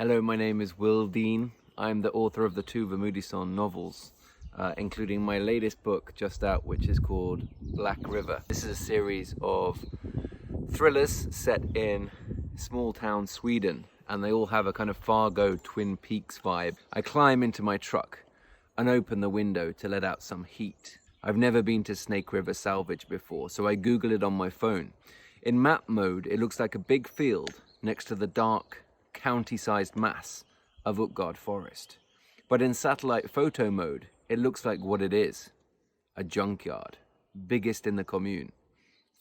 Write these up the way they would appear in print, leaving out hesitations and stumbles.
Hello, my name is Will Dean. I'm the author of the two Vermudison novels, including my latest book just out, which is called Black River. This is a series of thrillers set in small town Sweden, and they all have a kind of Fargo Twin Peaks vibe. I climb into my truck and open the window to let out some heat. I've never been to Snake River Salvage before, so I Google it on my phone. In map mode, it looks like a big field next to the dark, county-sized mass of Utgard Forest. But in satellite photo mode, it looks like what it is: a junkyard, biggest in the commune.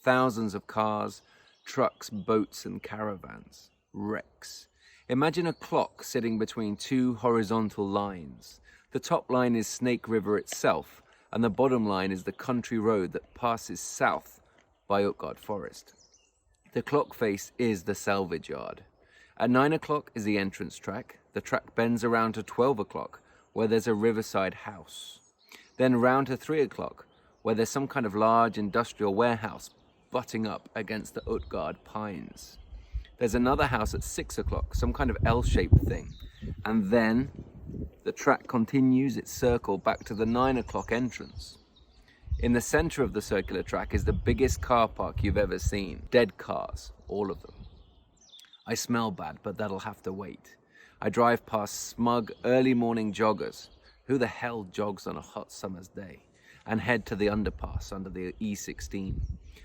Thousands of cars, trucks, boats and caravans, wrecks. Imagine a clock sitting between two horizontal lines. The top line is Snake River itself, and the bottom line is the country road that passes south by Utgard Forest. The clock face is the salvage yard. At 9 o'clock is the entrance track. The track bends around to 12 o'clock, where there's a riverside house. Then round to 3 o'clock, where there's some kind of large industrial warehouse butting up against the Utgard pines. There's another house at 6 o'clock, some kind of L-shaped thing. And then the track continues its circle back to the 9 o'clock entrance. In the center of the circular track is the biggest car park you've ever seen. Dead cars, all of them. I smell bad, but that'll have to wait. I drive past smug early morning joggers. Who the hell jogs on a hot summer's day? And head to the underpass under the E16.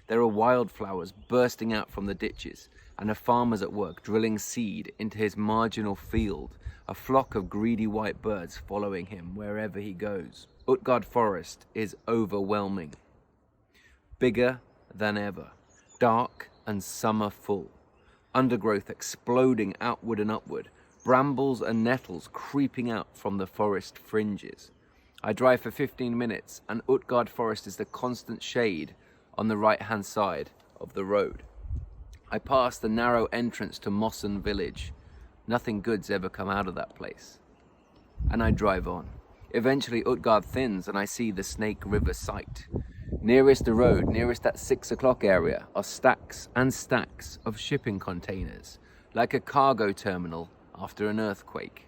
There are wildflowers bursting out from the ditches, and a farmer's at work drilling seed into his marginal field, a flock of greedy white birds following him wherever he goes. Utgard Forest is overwhelming. Bigger than ever. Dark and summer full. Undergrowth exploding outward and upward, brambles and nettles creeping out from the forest fringes. I drive for 15 minutes and Utgard Forest is the constant shade on the right-hand side of the road. I pass the narrow entrance to Mossen village. Nothing good's ever come out of that place. And I drive on. Eventually Utgard thins and I see the Snake River site. Nearest the road, nearest that 6 o'clock area, are stacks and stacks of shipping containers, like a cargo terminal after an earthquake.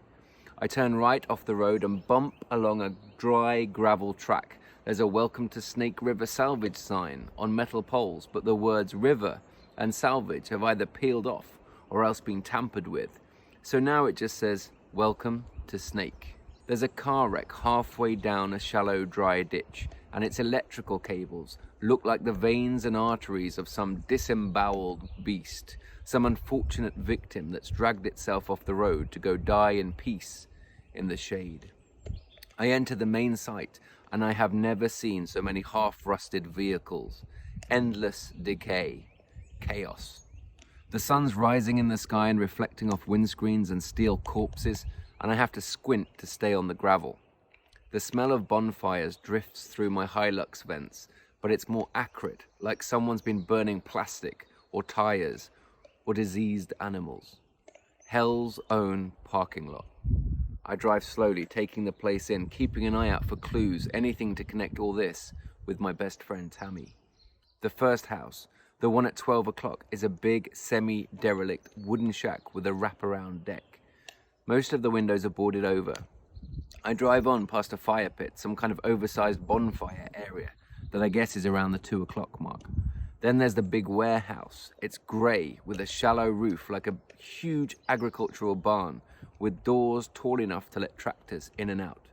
I turn right off the road and bump along a dry gravel track. There's a Welcome to Snake River Salvage sign on metal poles, but the words river and salvage have either peeled off or else been tampered with. So now it just says, Welcome to Snake. There's a car wreck halfway down a shallow dry ditch, and its electrical cables look like the veins and arteries of some disemboweled beast, some unfortunate victim that's dragged itself off the road to go die in peace in the shade. I enter the main site, and I have never seen so many half-rusted vehicles. Endless decay. Chaos. The sun's rising in the sky and reflecting off windscreens and steel corpses, and I have to squint to stay on the gravel. The smell of bonfires drifts through my Hilux vents, but it's more acrid, like someone's been burning plastic or tires or diseased animals. Hell's own parking lot. I drive slowly, taking the place in, keeping an eye out for clues, anything to connect all this with my best friend Tammy. The first house, the one at 12 o'clock, is a big semi-derelict wooden shack with a wraparound deck. Most of the windows are boarded over. I drive on past a fire pit, some kind of oversized bonfire area that I guess is around the 2 o'clock mark. Then there's the big warehouse. It's grey with a shallow roof like a huge agricultural barn with doors tall enough to let tractors in and out.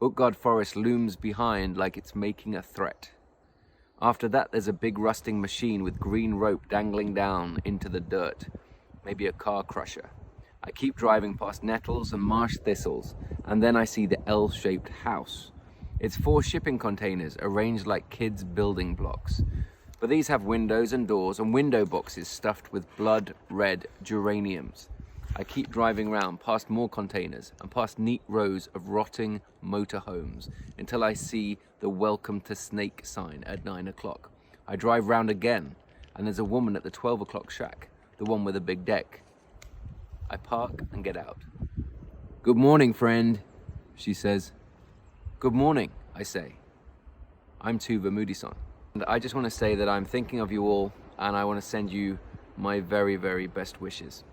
Utgard Forest looms behind like it's making a threat. After that there's a big rusting machine with green rope dangling down into the dirt, maybe a car crusher. I keep driving past nettles and marsh thistles, and then I see the L-shaped house. It's 4 shipping containers arranged like kids' building blocks. But these have windows and doors and window boxes stuffed with blood red geraniums. I keep driving round past more containers and past neat rows of rotting motorhomes until I see the Welcome to Snake sign at 9 o'clock. I drive round again, and there's a woman at the 12 o'clock shack, the one with a big deck. I park and get out. Good morning, friend, she says. Good morning, I say. I'm Tu Vermudison. And I just want to say that I'm thinking of you all, and I want to send you my very, very best wishes.